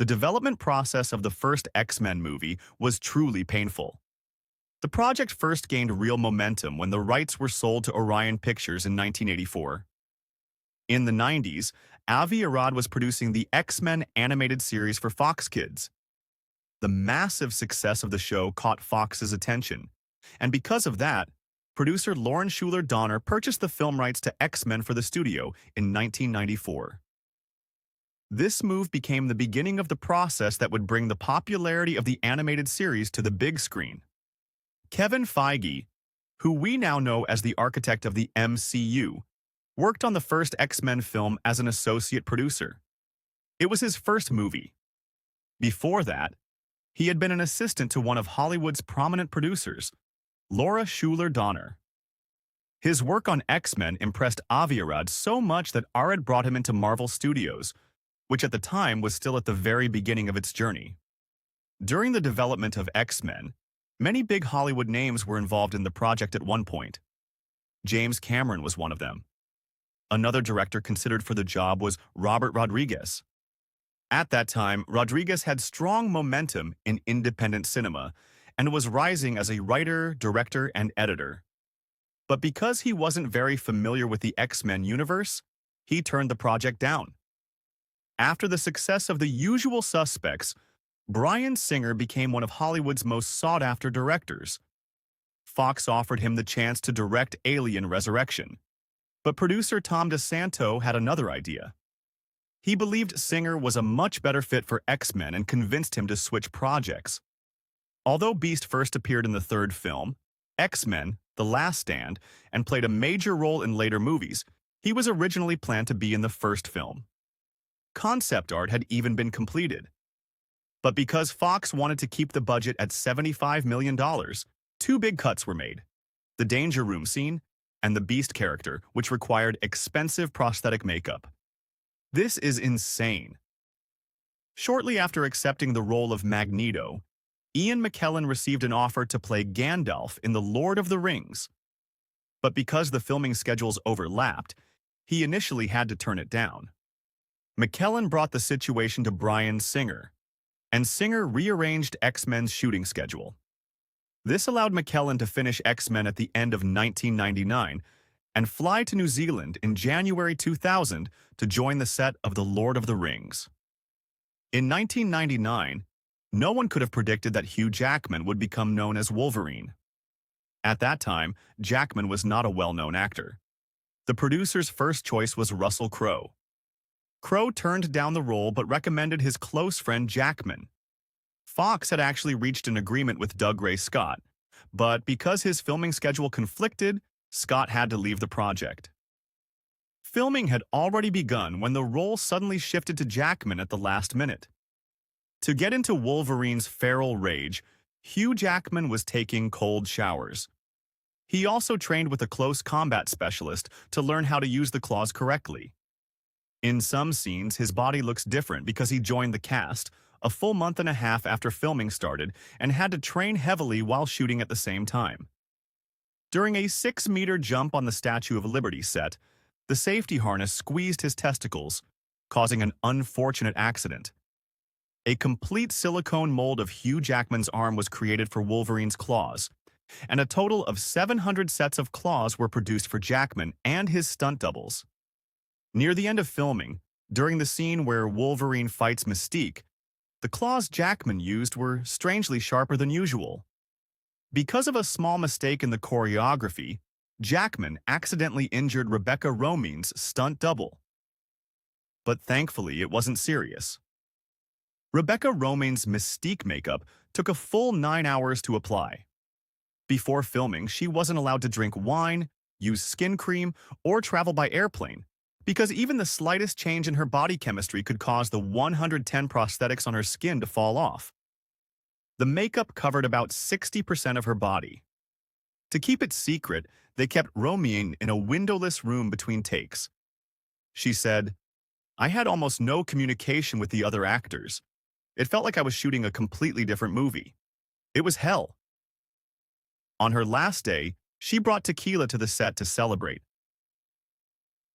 The development process of the first X-Men movie was truly painful. The project first gained real momentum when the rights were sold to Orion Pictures in 1984. In the 90s, Avi Arad was producing the X-Men animated series for Fox Kids. The massive success of the show caught Fox's attention, and because of that, producer Lauren Schuler Donner purchased the film rights to X-Men for the studio in 1994. This move became the beginning of the process that would bring the popularity of the animated series to the big screen. Kevin Feige, who we now know as the architect of the MCU, worked on the first X-Men film as an associate producer. It was his first movie. Before that, he had been an assistant to one of Hollywood's prominent producers, Laura Schuler Donner. His work on X-Men impressed Avi Arad so much that Arad brought him into Marvel Studios, which at the time was still at the very beginning of its journey. During the development of X-Men, many big Hollywood names were involved in the project at one point. James Cameron was one of them. Another director considered for the job was Robert Rodriguez. At that time, Rodriguez had strong momentum in independent cinema and was rising as a writer, director, and editor. But because he wasn't very familiar with the X-Men universe, he turned the project down. After the success of The Usual Suspects, Bryan Singer became one of Hollywood's most sought-after directors. Fox offered him the chance to direct Alien Resurrection, but producer Tom DeSanto had another idea. He believed Singer was a much better fit for X-Men and convinced him to switch projects. Although Beast first appeared in the third film, X-Men: The Last Stand, and played a major role in later movies, he was originally planned to be in the first film. Concept art had even been completed. But because Fox wanted to keep the budget at $75 million, two big cuts were made: the Danger Room scene and the Beast character, which required expensive prosthetic makeup. This is insane. Shortly after accepting the role of Magneto, Ian McKellen received an offer to play Gandalf in The Lord of the Rings. But because the filming schedules overlapped, he initially had to turn it down. McKellen brought the situation to Bryan Singer, and Singer rearranged X-Men's shooting schedule. This allowed McKellen to finish X-Men at the end of 1999 and fly to New Zealand in January 2000 to join the set of The Lord of the Rings. In 1999, no one could have predicted that Hugh Jackman would become known as Wolverine. At that time, Jackman was not a well-known actor. The producer's first choice was Russell Crowe. Crowe turned down the role but recommended his close friend Jackman. Fox had actually reached an agreement with Doug Ray Scott, but because his filming schedule conflicted, Scott had to leave the project. Filming had already begun when the role suddenly shifted to Jackman at the last minute. To get into Wolverine's feral rage, Hugh Jackman was taking cold showers. He also trained with a close combat specialist to learn how to use the claws correctly. In some scenes, his body looks different because he joined the cast a full month and a half after filming started and had to train heavily while shooting at the same time. During a 6-meter jump on the Statue of Liberty set, the safety harness squeezed his testicles, causing an unfortunate accident. A complete silicone mold of Hugh Jackman's arm was created for Wolverine's claws, and a total of 700 sets of claws were produced for Jackman and his stunt doubles. Near the end of filming, during the scene where Wolverine fights Mystique, the claws Jackman used were strangely sharper than usual. Because of a small mistake in the choreography, Jackman accidentally injured Rebecca Romijn's stunt double. But thankfully, it wasn't serious. Rebecca Romijn's Mystique makeup took a full 9 hours to apply. Before filming, she wasn't allowed to drink wine, use skin cream, or travel by airplane, because even the slightest change in her body chemistry could cause the 110 prosthetics on her skin to fall off. The makeup covered about 60% of her body. To keep it secret, they kept Romijn in a windowless room between takes. She said, "I had almost no communication with the other actors. It felt like I was shooting a completely different movie. It was hell." On her last day, she brought tequila to the set to celebrate.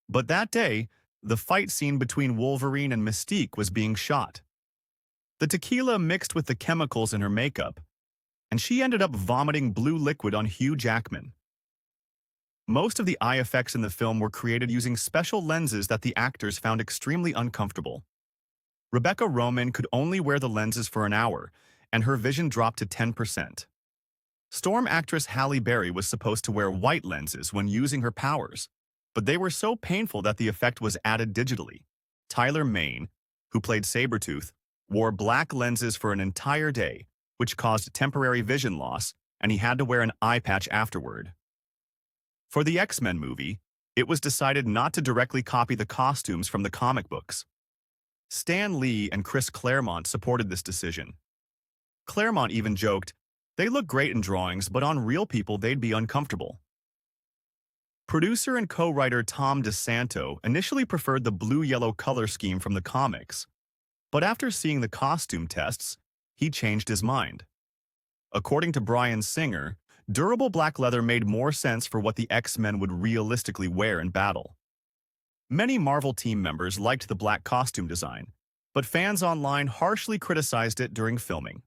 But that day, the fight scene between Wolverine and Mystique was being shot. The tequila mixed with the chemicals in her makeup, and she ended up vomiting blue liquid on Hugh Jackman. Most of the eye effects in the film were created using special lenses that the actors found extremely uncomfortable. Rebecca Roman could only wear the lenses for an hour, and her vision dropped to 10%. Storm actress Halle Berry was supposed to wear white lenses when using her powers, but they were so painful that the effect was added digitally. Tyler Mane, who played Sabretooth, wore black lenses for an entire day, which caused temporary vision loss, and he had to wear an eye patch afterward. For the X-Men movie, it was decided not to directly copy the costumes from the comic books. Stan Lee and Chris Claremont supported this decision. Claremont even joked, "They look great in drawings, but on real people they'd be uncomfortable." Producer and co-writer Tom DeSanto initially preferred the blue-yellow color scheme from the comics, but after seeing the costume tests, he changed his mind. According to Bryan Singer, durable black leather made more sense for what the X-Men would realistically wear in battle. Many Marvel team members liked the black costume design, but fans online harshly criticized it during filming.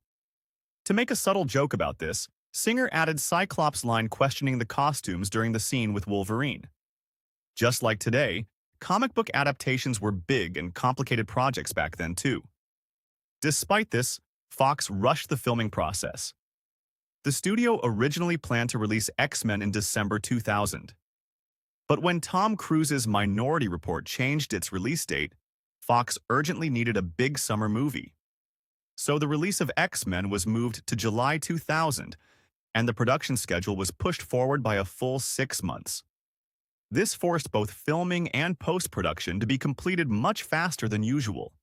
To make a subtle joke about this, Singer added Cyclops' line questioning the costumes during the scene with Wolverine. Just like today, comic book adaptations were big and complicated projects back then too. Despite this, Fox rushed the filming process. The studio originally planned to release X-Men in December 2000. But when Tom Cruise's Minority Report changed its release date, Fox urgently needed a big summer movie. So the release of X-Men was moved to July 2000, and the production schedule was pushed forward by a full 6 months. This forced both filming and post-production to be completed much faster than usual.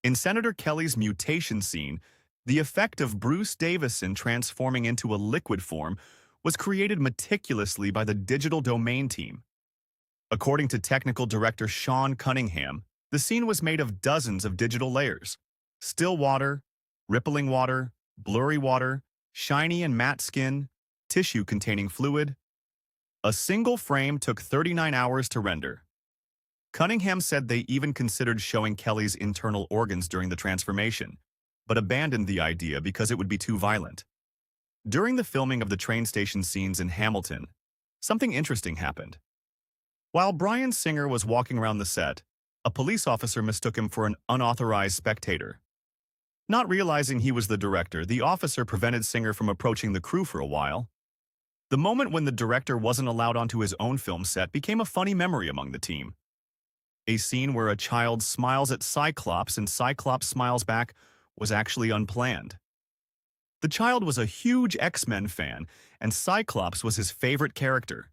In Senator Kelly's mutation scene, the effect of Bruce Davison transforming into a liquid form was created meticulously by the Digital Domain team. According to technical director Sean Cunningham, the scene was made of dozens of digital layers: still water, rippling water, blurry water, shiny and matte skin, tissue containing fluid. A single frame took 39 hours to render. Cunningham said they even considered showing Kelly's internal organs during the transformation, but abandoned the idea because it would be too violent. During the filming of the train station scenes in Hamilton, something interesting happened. While Bryan Singer was walking around the set, a police officer mistook him for an unauthorized spectator. Not realizing he was the director, the officer prevented Singer from approaching the crew for a while. The moment when the director wasn't allowed onto his own film set became a funny memory among the team. A scene where a child smiles at Cyclops and Cyclops smiles back was actually unplanned. The child was a huge X-Men fan, and Cyclops was his favorite character.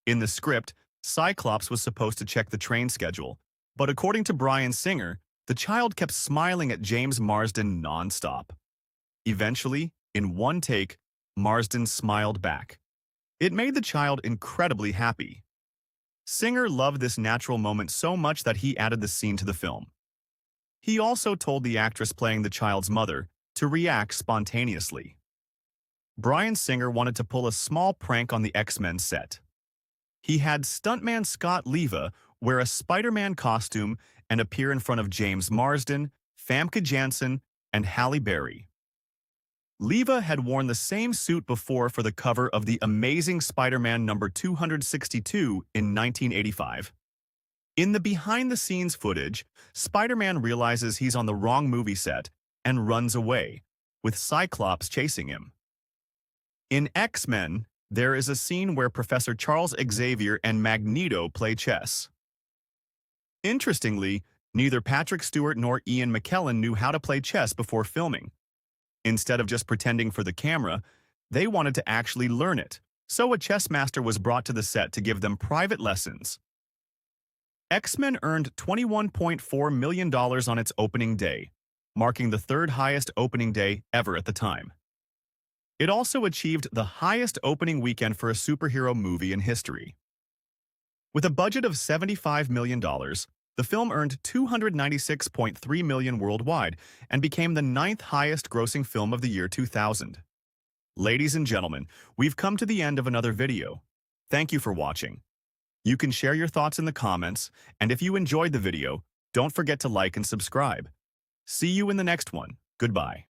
In the script, Cyclops was supposed to check the train schedule, but according to Bryan Singer, the child kept smiling at James Marsden nonstop. Eventually, in one take, Marsden smiled back. It made the child incredibly happy. Singer loved this natural moment so much that he added the scene to the film. He also told the actress playing the child's mother to react spontaneously. Bryan Singer wanted to pull a small prank on the X-Men set. He had stuntman Scott Leva wear a Spider-Man costume and appear in front of James Marsden, Famke Janssen, and Halle Berry. Leva had worn the same suit before for the cover of The Amazing Spider-Man number 262 in 1985. In the behind-the-scenes footage, Spider-Man realizes he's on the wrong movie set and runs away, with Cyclops chasing him. In X-Men, there is a scene where Professor Charles Xavier and Magneto play chess. Interestingly, neither Patrick Stewart nor Ian McKellen knew how to play chess before filming. Instead of just pretending for the camera, they wanted to actually learn it, so a chess master was brought to the set to give them private lessons. X-Men earned $21.4 million on its opening day, marking the third highest opening day ever at the time. It also achieved the highest opening weekend for a superhero movie in history. With a budget of $75 million, the film earned $296.3 million worldwide and became the 9th highest grossing film of the year 2000. Ladies and gentlemen, we've come to the end of another video. Thank you for watching. You can share your thoughts in the comments, and if you enjoyed the video, don't forget to like and subscribe. See you in the next one. Goodbye.